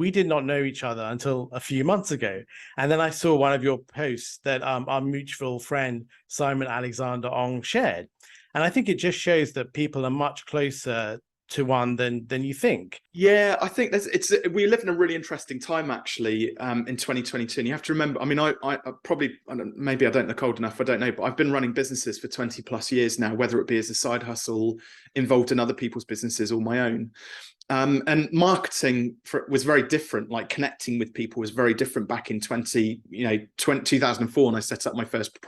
we did not know each other until a few months ago. And then I saw one of your posts that our mutual friend, Simon Alexander Ong, shared. And I think it just shows that people are much closer to one than you think. Yeah, I think we live in a really interesting time actually in 2022. And you have to remember, I mean, I probably, maybe I don't look old enough, I don't know, but I've been running businesses for 20 plus years now, whether it be as a side hustle, involved in other people's businesses or my own. And marketing was very different. Like connecting with people was very different back in 2004 when I set up my first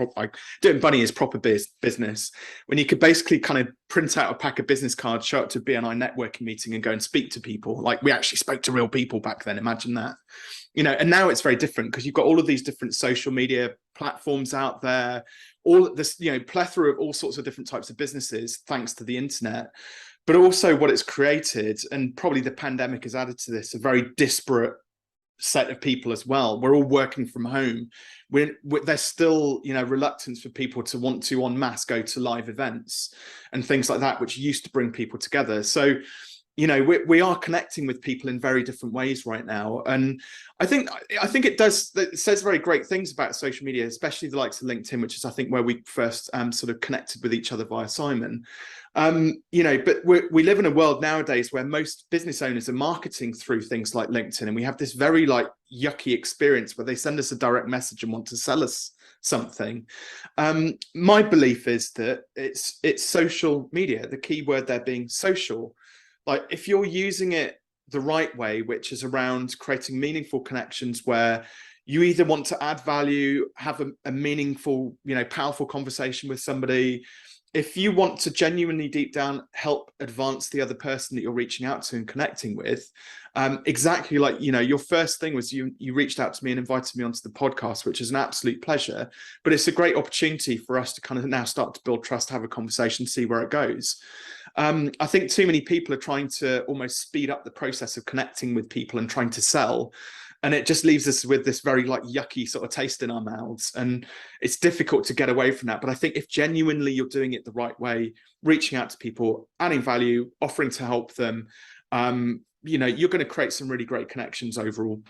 doing Bunny as proper business, when you could basically kind of print out a pack of business cards, show up to a BNI networking meeting and go and speak to people. Like we actually spoke to real people back then. Imagine that, and now it's very different because you've got all of these different social media platforms out there, all this, plethora of all sorts of different types of businesses, thanks to the internet. But also what it's created, and probably the pandemic has added to this, a very disparate set of people as well. We're all working from home. There's still, reluctance for people to want to en masse go to live events and things like that, which used to bring people together. So, we are connecting with people in very different ways right now. And I think it says very great things about social media, especially the likes of LinkedIn, which is, I think, where we first sort of connected with each other via Simon. But we live in a world nowadays where most business owners are marketing through things like LinkedIn, and we have this very yucky experience where they send us a direct message and want to sell us something. My belief is that it's social media, the key word there being social. Like if you're using it the right way, which is around creating meaningful connections where you either want to add value, have a meaningful, powerful conversation with somebody. If you want to genuinely deep down help advance the other person that you're reaching out to and connecting with, exactly like, your first thing was you reached out to me and invited me onto the podcast, which is an absolute pleasure, but it's a great opportunity for us to kind of now start to build trust, have a conversation, see where it goes. I think too many people are trying to almost speed up the process of connecting with people and trying to sell. And it just leaves us with this very yucky sort of taste in our mouths. And it's difficult to get away from that. But I think if genuinely you're doing it the right way, reaching out to people, adding value, offering to help them, you're going to create some really great connections overall.